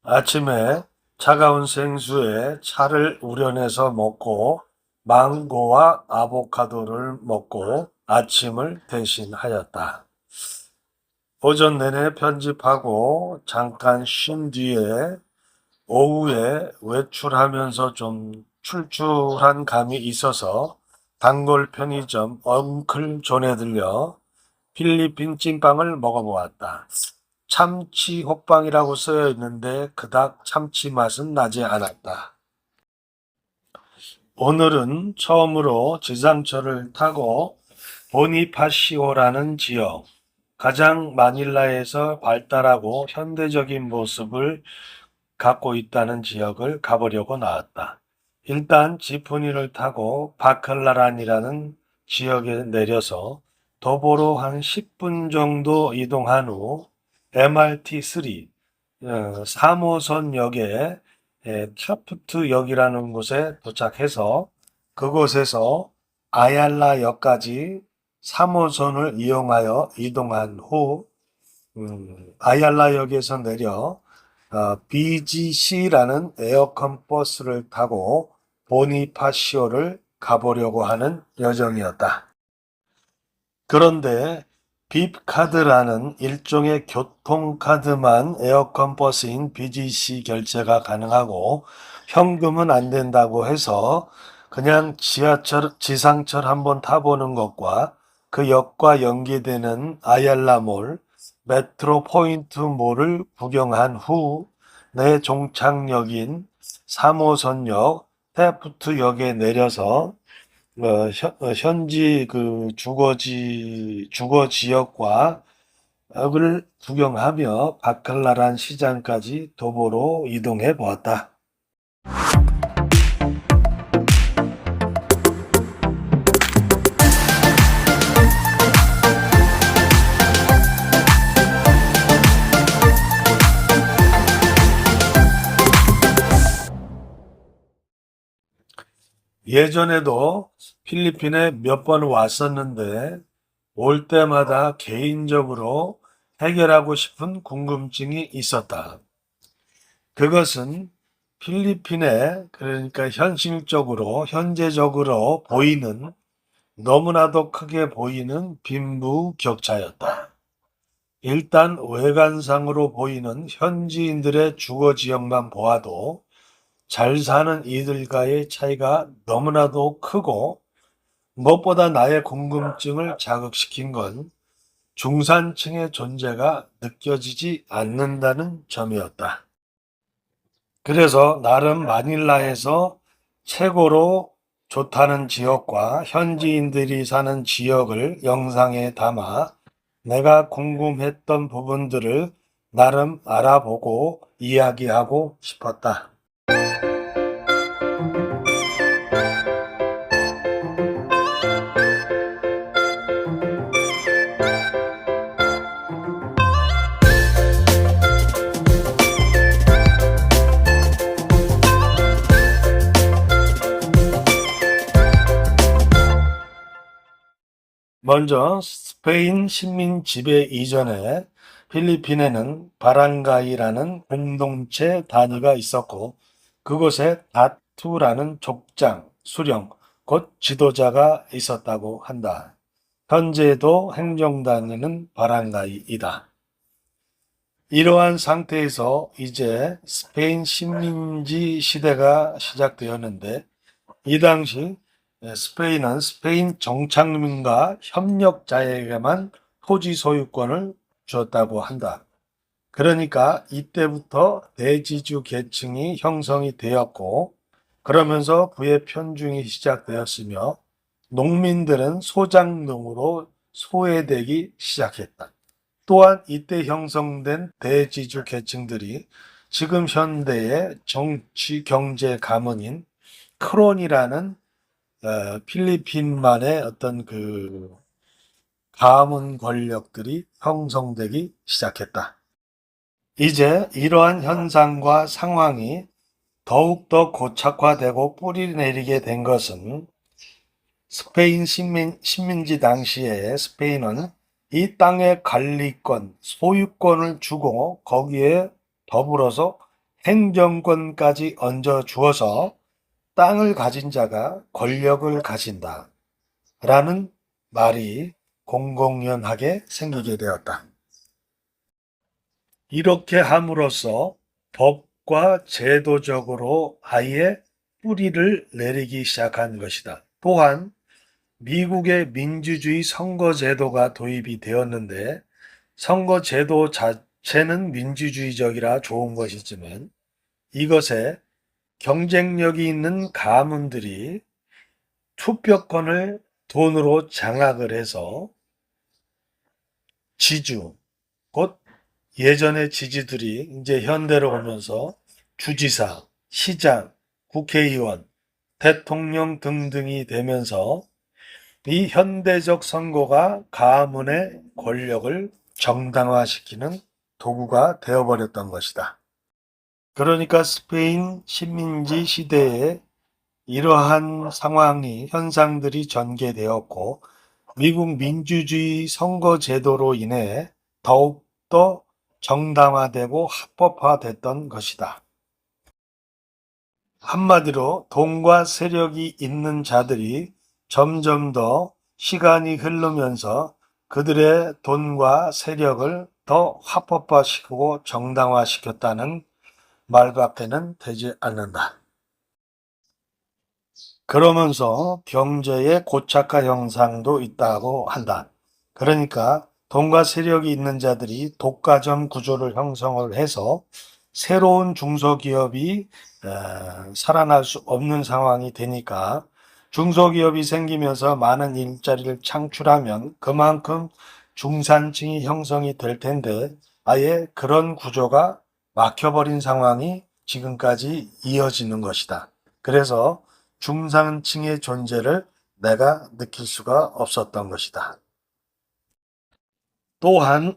아침에 차가운 생수에 차를 우려내서 먹고 망고와 아보카도를 먹고 아침을 대신하였다. 오전 내내 편집하고 잠깐 쉰 뒤에 오후에 외출하면서 좀 출출한 감이 있어서 단골 편의점 엉클존에 들려 필리핀 찐빵을 먹어보았다. 참치 호빵이라고 쓰여 있는데 그닥 참치 맛은 나지 않았다. 오늘은 처음으로 지상철을 타고 보니파시오라는 지역, 가장 마닐라에서 발달하고 현대적인 모습을 갖고 있다는 지역을 가보려고 나왔다. 일단 지프니를 타고 바클라란이라는 지역에 내려서 도보로 한 10분 정도 이동한 후 MRT3 3호선 역에 타프트 역이라는 곳에 도착해서 그곳에서 아얄라 역까지 3호선을 이용하여 이동한 후 아얄라 역에서 내려 BGC라는 에어컨 버스를 타고 보니파시오를 가보려고 하는 여정이었다. 그런데 빕카드라는 일종의 교통카드만 에어컨 버스인 BGC 결제가 가능하고 현금은 안 된다고 해서 그냥 지상철 한번 타보는 것과 그 역과 연계되는 아얄라몰, 메트로포인트몰을 구경한 후 내 종착역인 3호선역 테프트역에 내려서 현지 그 주거 지역과 을 구경하며 바클라란 시장까지 도보로 이동해 보았다. 예전에도 필리핀에 몇 번 왔었는데 올 때마다 개인적으로 해결하고 싶은 궁금증이 있었다. 그것은 필리핀에 그러니까 현재적으로 보이는 너무나도 크게 보이는 빈부격차였다. 일단 외관상으로 보이는 현지인들의 주거 지역만 보아도 잘 사는 이들과의 차이가 너무나도 크고 무엇보다 나의 궁금증을 자극시킨 건 중산층의 존재가 느껴지지 않는다는 점이었다. 그래서 나름 마닐라에서 최고로 좋다는 지역과 현지인들이 사는 지역을 영상에 담아 내가 궁금했던 부분들을 나름 알아보고 이야기하고 싶었다. 먼저 스페인 식민 지배 이전에 필리핀에는 바랑가이라는 공동체 단위가 있었고 그곳에 다투라는 족장, 수령, 곧 지도자가 있었다고 한다. 현재도 행정단위는 바랑가이이다. 이러한 상태에서 이제 스페인 식민지 시대가 시작되었는데 이 당시 스페인은 스페인 정착민과 협력자에게만 토지 소유권을 주었다고 한다. 그러니까 이때부터 대지주 계층이 형성이 되었고 그러면서 부의 편중이 시작되었으며 농민들은 소장농으로 소외되기 시작했다. 또한 이때 형성된 대지주 계층들이 지금 현대의 정치 경제 가문인 크론이라는 필리핀만의 어떤 그 가문 권력들이 형성되기 시작했다. 이제 이러한 현상과 상황이 더욱더 고착화되고 뿌리내리게 된 것은 스페인 식민지 당시에 스페인은 이 땅의 관리권, 소유권을 주고 거기에 더불어서 행정권까지 얹어 주어서 땅을 가진 자가 권력을 가진다 라는 말이 공공연하게 생기게 되었다. 이렇게 함으로써 법과 제도적으로 아예 뿌리를 내리기 시작한 것이다. 또한 미국의 민주주의 선거제도가 도입이 되었는데 선거제도 자체는 민주주의적이라 좋은 것이지만 이것에 경쟁력이 있는 가문들이 투표권을 돈으로 장악을 해서 지주, 곧 예전의 지지들이 이제 현대로 오면서 주지사, 시장, 국회의원, 대통령 등등이 되면서 이 현대적 선거가 가문의 권력을 정당화시키는 도구가 되어버렸던 것이다. 그러니까 스페인 식민지 시대에 이러한 상황이 현상들이 전개되었고 미국 민주주의 선거제도로 인해 더욱더 정당화되고 합법화됐던 것이다. 한마디로 돈과 세력이 있는 자들이 점점 더 시간이 흐르면서 그들의 돈과 세력을 더 합법화시키고 정당화시켰다는 말밖에는 되지 않는다. 그러면서 경제의 고착화 현상도 있다고 한다. 그러니까 돈과 세력이 있는 자들이 독과점 구조를 형성을 해서 새로운 중소기업이 살아날 수 없는 상황이 되니까 중소기업이 생기면서 많은 일자리를 창출하면 그만큼 중산층이 형성이 될 텐데 아예 그런 구조가 막혀버린 상황이 지금까지 이어지는 것이다. 그래서 중산층의 존재를 내가 느낄 수가 없었던 것이다. 또한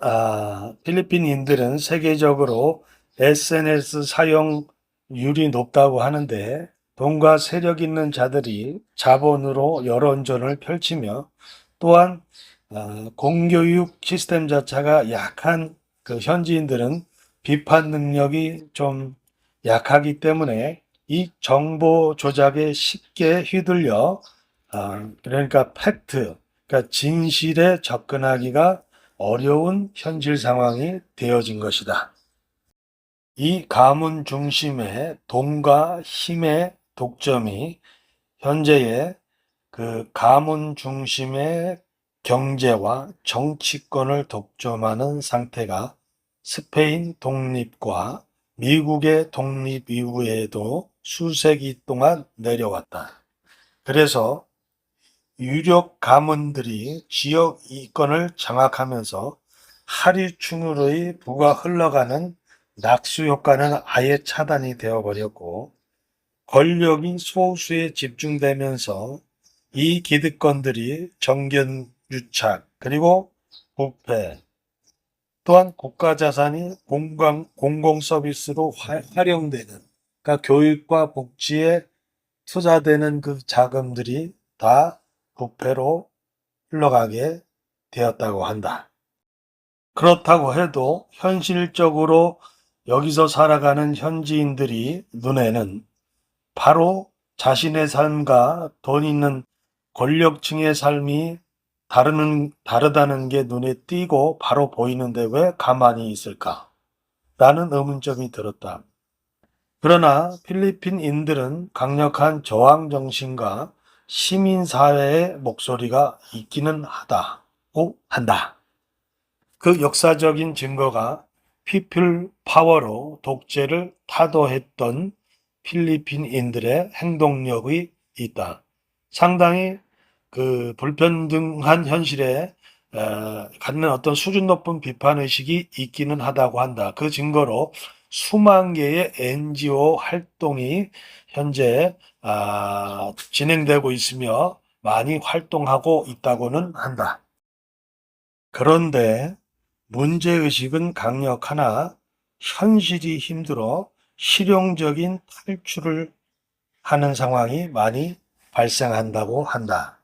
필리핀인들은 세계적으로 SNS 사용률이 높다고 하는데 돈과 세력 있는 자들이 자본으로 여론전을 펼치며 또한 공교육 시스템 자체가 약한 그 현지인들은 비판 능력이 좀 약하기 때문에 이 정보 조작에 쉽게 휘둘려 그러니까 팩트, 그러니까 진실에 접근하기가 어려운 현실 상황이 되어진 것이다. 이 가문 중심의 돈과 힘의 독점이 현재의 그 가문 중심의 경제와 정치권을 독점하는 상태가 스페인 독립과 미국의 독립 이후에도 수세기 동안 내려왔다. 그래서 유력 가문들이 지역 이권을 장악하면서 하류층으로의 부가 흘러가는 낙수 효과는 아예 차단이 되어버렸고 권력이 소수에 집중되면서 이 기득권들이 정견 유착 그리고 부패 또한 국가 자산이 공공 서비스로 활용되는 그러니까 교육과 복지에 투자되는 그 자금들이 다 부패로 흘러가게 되었다고 한다. 그렇다고 해도 현실적으로 여기서 살아가는 현지인들이 눈에는 바로 자신의 삶과 돈 있는 권력층의 삶이 다르다는 게 눈에 띄고 바로 보이는데 왜 가만히 있을까? 라는 의문점이 들었다. 그러나 필리핀인들은 강력한 저항 정신과 시민사회의 목소리가 있기는 하다고 한다. 그 역사적인 증거가 피플 파워로 독재를 타도했던 필리핀인들의 행동력이 있다. 상당히 그 불평등한 현실에 갖는 어떤 수준 높은 비판의식이 있기는 하다고 한다. 그 증거로 수만 개의 NGO 활동이 현재 진행되고 있으며 많이 활동하고 있다고는 한다. 그런데 문제의식은 강력하나 현실이 힘들어 실용적인 탈출을 하는 상황이 많이 발생한다고 한다.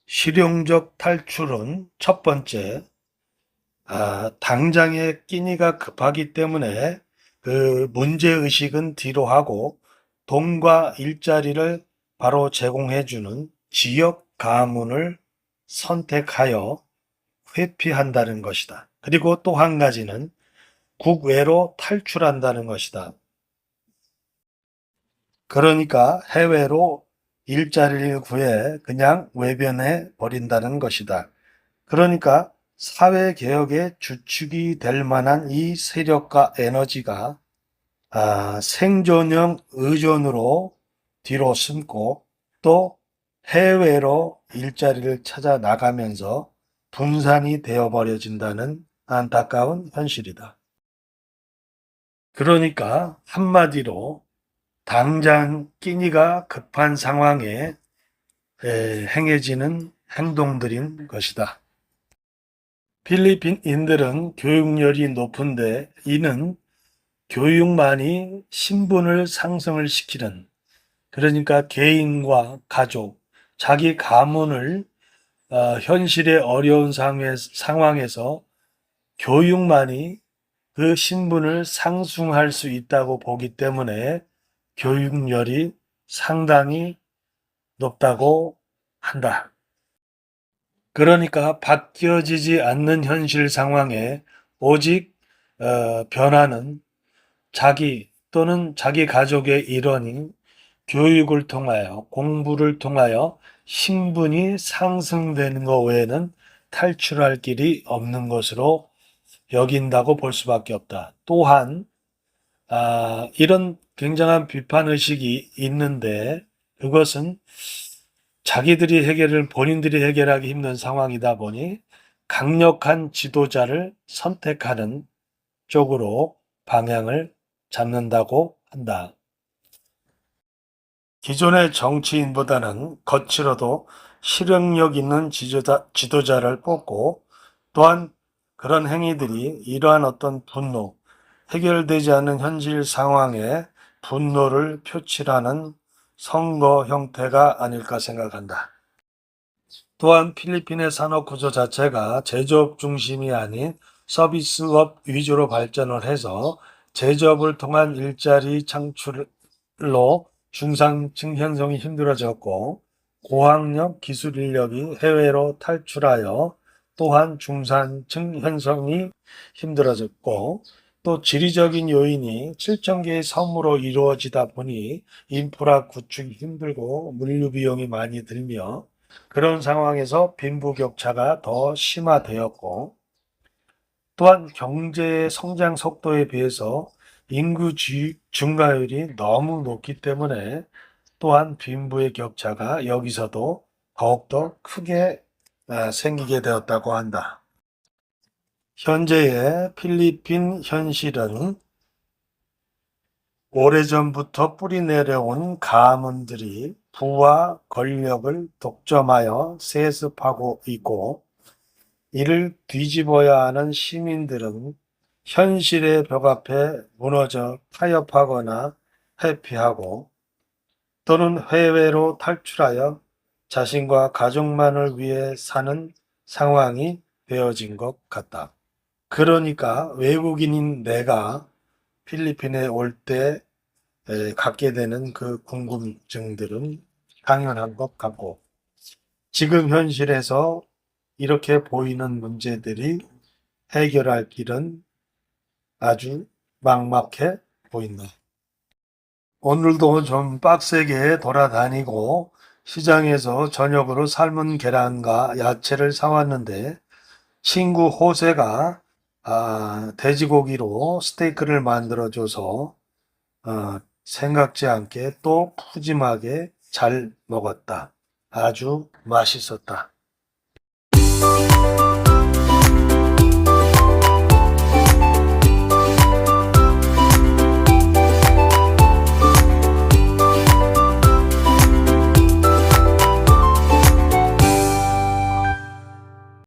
실용적 탈출은 첫 번째, 당장의 끼니가 급하기 때문에 그 문제의식은 뒤로 하고 돈과 일자리를 바로 제공해주는 지역 가문을 선택하여 회피한다는 것이다. 그리고 또 한 가지는 국외로 탈출한다는 것이다. 그러니까 해외로 일자리를 구해 그냥 외변해 버린다는 것이다. 그러니까 사회개혁의 주축이 될 만한 이 세력과 에너지가 생존형 의존으로 뒤로 숨고 또 해외로 일자리를 찾아 나가면서 분산이 되어버려진다는 안타까운 현실이다. 그러니까 한마디로 당장 끼니가 급한 상황에 행해지는 행동들인 것이다. 필리핀인들은 교육열이 높은데 이는 교육만이 신분을 상승을 시키는, 그러니까 개인과 가족, 자기 가문을 현실의 어려운 상황에서 교육만이 그 신분을 상승할 수 있다고 보기 때문에 교육열이 상당히 높다고 한다. 그러니까 바뀌어지지 않는 현실 상황에 오직 변화는 자기 또는 자기 가족의 일원이 교육을 통하여 공부를 통하여 신분이 상승되는 것 외에는 탈출할 길이 없는 것으로 여긴다고 볼 수밖에 없다. 또한 이런 굉장한 비판의식이 있는데 그것은 본인들이 해결하기 힘든 상황이다 보니 강력한 지도자를 선택하는 쪽으로 방향을 잡는다고 한다. 기존의 정치인보다는 거칠어도 실행력 있는 지도자를 뽑고 또한 그런 행위들이 이러한 어떤 분노, 해결되지 않는 현실 상황에 분노를 표출하는 선거 형태가 아닐까 생각한다. 또한 필리핀의 산업 구조 자체가 제조업 중심이 아닌 서비스업 위주로 발전을 해서 제조업을 통한 일자리 창출로 중산층 형성이 힘들어졌고 고학력 기술 인력이 해외로 탈출하여 또한 중산층 형성이 힘들어졌고 또 지리적인 요인이 7,000개의 섬으로 이루어지다 보니 인프라 구축이 힘들고 물류 비용이 많이 들며 그런 상황에서 빈부격차가 더 심화되었고 또한 경제의 성장 속도에 비해서 인구 증가율이 너무 높기 때문에 또한 빈부의 격차가 여기서도 더욱더 크게 생기게 되었다고 한다. 현재의 필리핀 현실은 오래전부터 뿌리내려온 가문들이 부와 권력을 독점하여 세습하고 있고 이를 뒤집어야 하는 시민들은 현실의 벽 앞에 무너져 타협하거나 회피하고 또는 해외로 탈출하여 자신과 가족만을 위해 사는 상황이 되어진 것 같다. 그러니까 외국인인 내가 필리핀에 올 때 갖게 되는 그 궁금증들은 당연한 것 같고 지금 현실에서 이렇게 보이는 문제들이 해결할 길은 아주 막막해 보인다. 오늘도 좀 빡세게 돌아다니고 시장에서 저녁으로 삶은 계란과 야채를 사왔는데 친구 호세가 돼지고기로 스테이크를 만들어줘서 생각지 않게 또 푸짐하게 잘 먹었다. 아주 맛있었다.